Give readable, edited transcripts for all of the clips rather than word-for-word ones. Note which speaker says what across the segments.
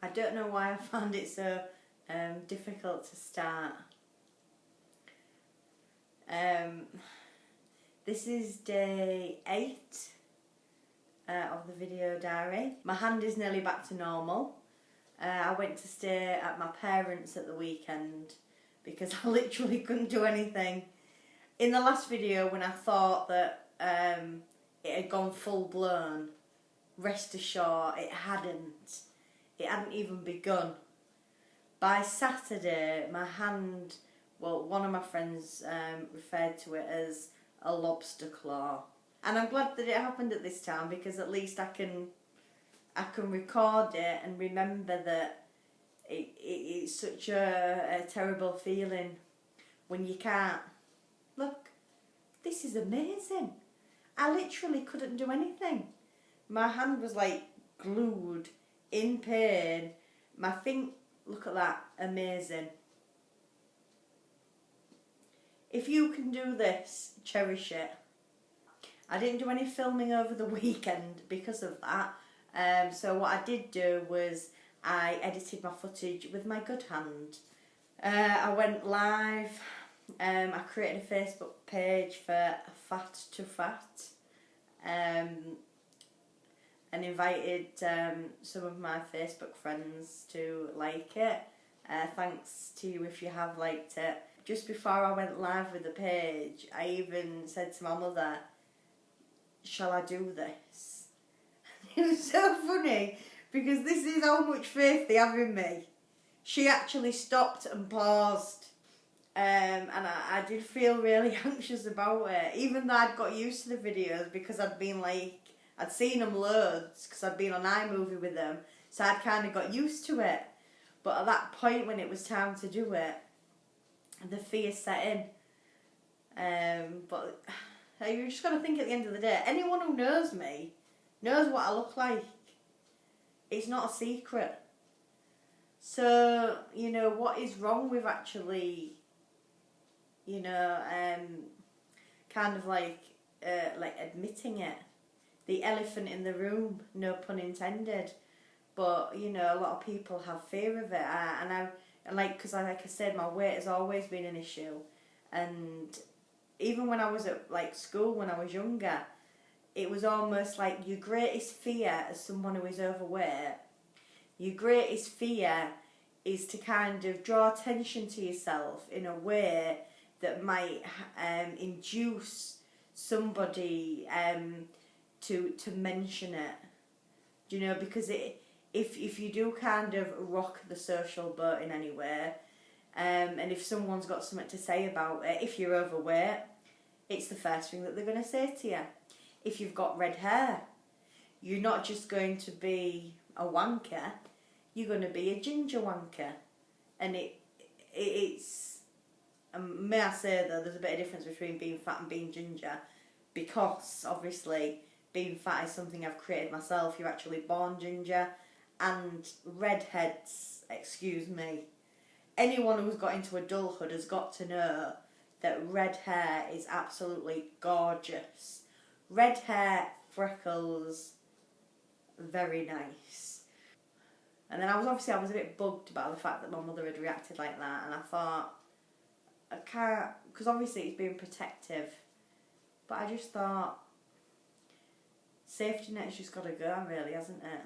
Speaker 1: I don't know why I found it so difficult to start. This is day 8 of the video diary. My hand is nearly back to normal. I went to stay at my parents' at the weekend because I literally couldn't do anything. In the last video, when I thought that it had gone full blown, rest assured it hadn't. It hadn't even begun. By Saturday, my hand, well, one of my friends referred to it as a lobster claw. And I'm glad that it happened at this time, because at least I can record it and remember that it's such a terrible feeling when you can't. Look, this is amazing. I literally couldn't do anything. My hand was like glued, in pain. My look at that, amazing. If you can do this, cherish it. I didn't do any filming over the weekend because of that. So what I did do was I edited my footage with my good hand. I went live. I created a Facebook page for Fat to Fat. And invited some of my Facebook friends to like it. Thanks to you if you have liked it. Just before I went live with the page, I even said to my mother, shall I do this? It was so funny, because this is how much faith they have in me. She actually stopped and paused. And I did feel really anxious about it, even though I'd got used to the videos, because I'd seen them loads, because I'd been on iMovie with them, so I'd kind of got used to it. But at that point when it was time to do it, the fear set in. But you just got to think, at the end of the day, anyone who knows me knows what I look like. It's not a secret. So, you know, what is wrong with actually, you know, kind of like admitting it? The elephant in the room, no pun intended. But, you know, a lot of people have fear of it. Because like I said, my weight has always been an issue. And even when I was at school, when I was younger, it was almost like your greatest fear as someone who is overweight, your greatest fear is to kind of draw attention to yourself in a way that might induce somebody to mention it. Do you know, because if you do kind of rock the social boat in any way, and if someone's got something to say about it, if you're overweight, it's the first thing that they're going to say to you. If you've got red hair, you're not just going to be a wanker, you're going to be a ginger wanker. And it's may I say though, there's a bit of difference between being fat and being ginger, because obviously being fat is something I've created myself. You're actually born ginger. And redheads, excuse me, anyone who's got into adulthood has got to know that red hair is absolutely gorgeous. Red hair, freckles, very nice. And then I was a bit bugged about the fact that my mother had reacted like that, and I thought, I can't, because obviously it's being protective, but I just thought, safety net's just got to go, really, hasn't it?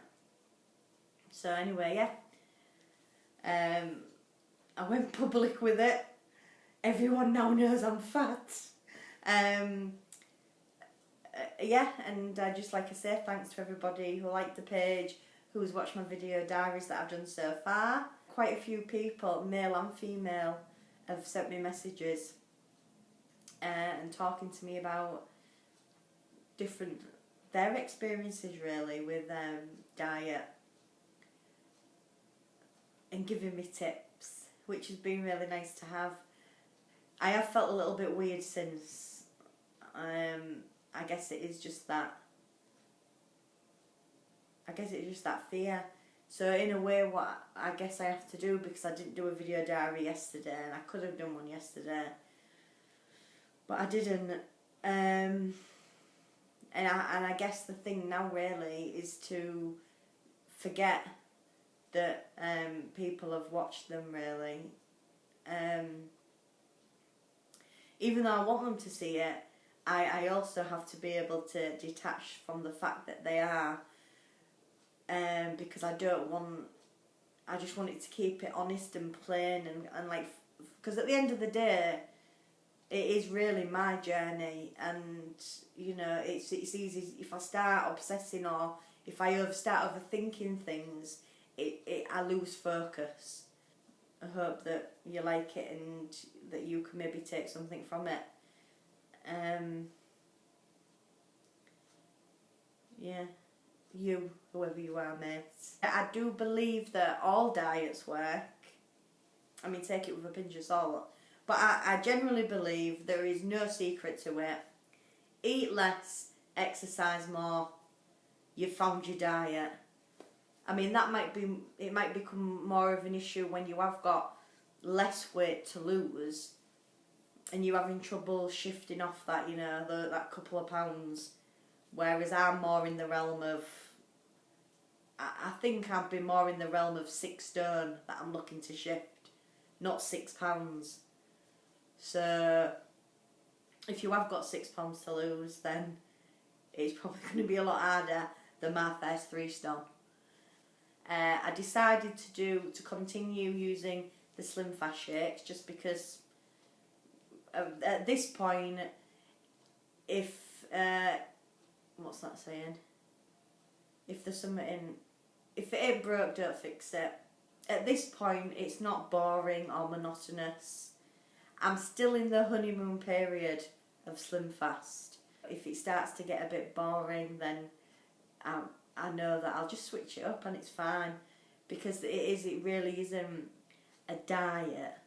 Speaker 1: So anyway, yeah, I went public with it. Everyone now knows I'm fat. Yeah, and just like I say, thanks to everybody who liked the page, who's watched my video diaries that I've done so far. Quite a few people, male and female, have sent me messages and talking to me about their experiences really with diet, and giving me tips, which has been really nice to have. I have felt a little bit weird since. I guess it is just that. I guess it's just that fear. So in a way, what I guess I have to do, because I didn't do a video diary yesterday, and I could have done one yesterday, but I didn't. And I guess the thing now really is to forget that people have watched them, really. Even though I want them to see it, I also have to be able to detach from the fact that they are, because I just want it to keep it honest and plain, and like, because at the end of the day, it is really my journey, and you know, it's easy if I start obsessing, or if I start overthinking things, I lose focus. I hope that you like it and that you can maybe take something from it. Yeah, you, whoever you are, mate. I do believe that all diets work. I mean, take it with a pinch of salt. But I generally believe there is no secret to it. Eat less, exercise more. You've found your diet. I mean, it might become more of an issue when you have got less weight to lose and you're having trouble shifting off that, you know, that couple of pounds. Whereas I'm more in the realm of, I think I've been more in the realm of 6 stone that I'm looking to shift, not 6 pounds. So if you have got 6 pounds to lose, then it's probably going to be a lot harder than my first 3 stone. I decided to continue using the Slim Fast shakes just because at this point, if what's that saying? If there's something if it ain't broke, don't fix it. At this point, it's not boring or monotonous. I'm still in the honeymoon period of Slim Fast. If it starts to get a bit boring, then I know that I'll just switch it up and it's fine, because it really isn't a diet,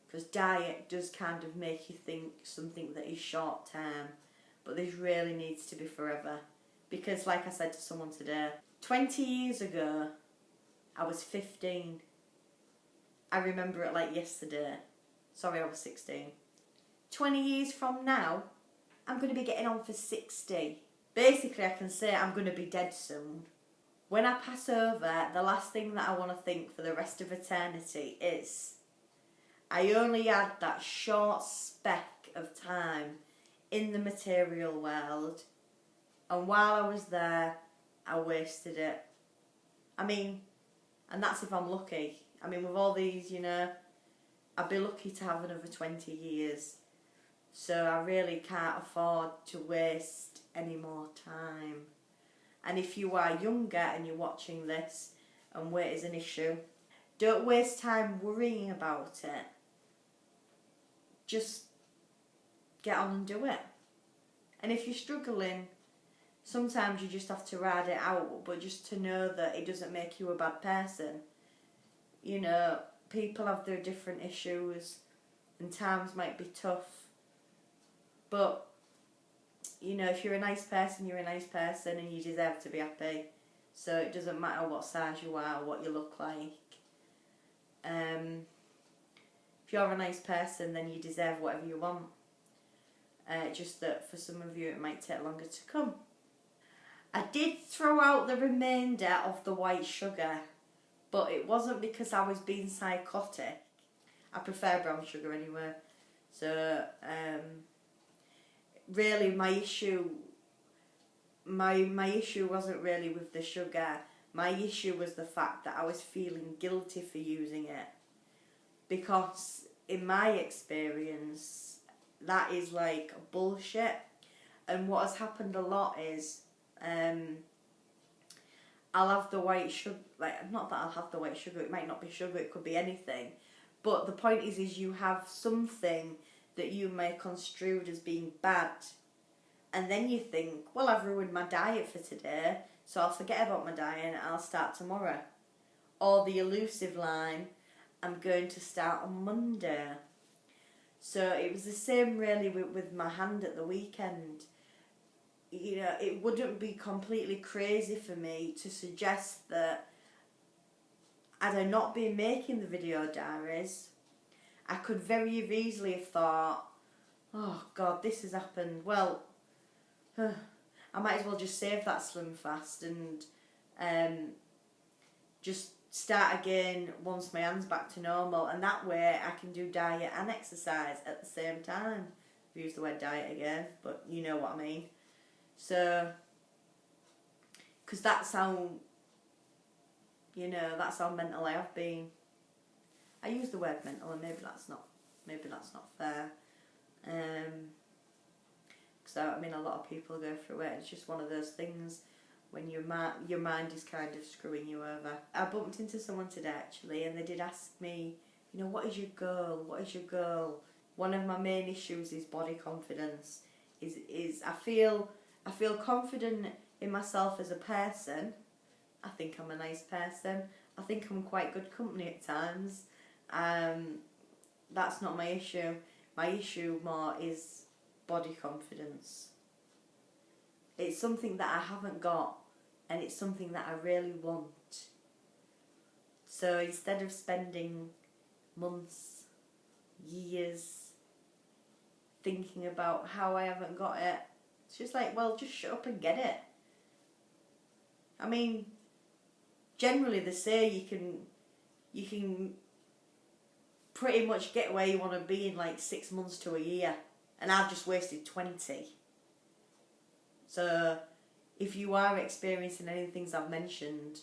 Speaker 1: because diet does kind of make you think something that is short term, but this really needs to be forever. Because like I said to someone today, 20 years ago I was 15. I remember it like yesterday. Sorry, I was 16. 20 years from now, I'm going to be getting on for 60. Basically, I can say I'm going to be dead soon. When I pass over, the last thing that I want to think for the rest of eternity is I only had that short speck of time in the material world, and while I was there, I wasted it. I mean, and that's if I'm lucky. I mean, with all these, you know, I'd be lucky to have another 20 years. So I really can't afford to waste any more time. And if you are younger and you're watching this and weight is an issue, don't waste time worrying about it. Just get on and do it. And if you're struggling, sometimes you just have to ride it out, but just to know that it doesn't make you a bad person. You know, people have their different issues and times might be tough. But, you know, if you're a nice person, you're a nice person and you deserve to be happy. So it doesn't matter what size you are or what you look like. If you're a nice person, then you deserve whatever you want. Just that for some of you it might take longer to come. I did throw out the remainder of the white sugar, but it wasn't because I was being psychotic. I prefer brown sugar anyway. So, really my issue wasn't really with the sugar. My issue was the fact that I was feeling guilty for using it, because in my experience that is like bullshit. And what has happened a lot is I'll have the white sugar, like, not that I'll have the white sugar, it might not be sugar, it could be anything, but the point is you have something that you may construed as being bad, and then you think, well, I've ruined my diet for today, so I'll forget about my diet and I'll start tomorrow. Or the elusive line, I'm going to start on Monday. So it was the same really with my hand at the weekend. You know, it wouldn't be completely crazy for me to suggest that had I not been making the video diaries, I could very easily have thought, oh God, this has happened. Well, I might as well just save that Slim Fast and just start again once my hand's back to normal, and that way I can do diet and exercise at the same time. I've used the word diet again, but you know what I mean. So, because that's how, you know, that's how mental I have been. I use the word mental, and maybe that's not fair. Because I mean, a lot of people go through it. It's just one of those things when your mind is kind of screwing you over. I bumped into someone today actually, and they did ask me, you know, what is your goal? What is your goal? One of my main issues is body confidence. I feel confident in myself as a person. I think I'm a nice person. I think I'm quite good company at times. That's not my issue. My issue more is body confidence. It's something that I haven't got, and it's something that I really want. So instead of spending months, years thinking about how I haven't got it, it's just like, well, just shut up and get it. I mean, generally they say you can pretty much get where you want to be in like 6 months to a year, and I've just wasted 20. So if you are experiencing any things I've mentioned,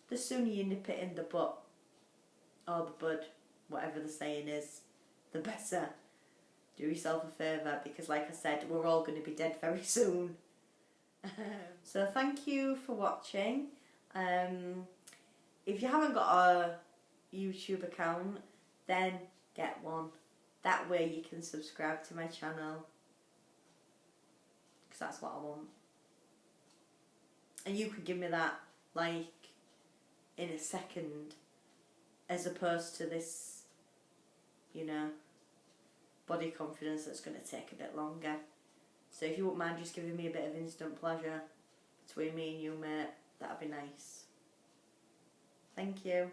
Speaker 1: the sooner you nip it in the butt, or the bud, whatever the saying is, the better. Do yourself a favour, because like I said, we're all going to be dead very soon. So thank you for watching. If you haven't got a YouTube account, then get one. That way you can subscribe to my channel, because that's what I want. And you could give me that like in a second, as opposed to this, you know, body confidence that's going to take a bit longer. So if you wouldn't mind just giving me a bit of instant pleasure between me and you, mate, that'd be nice. Thank you.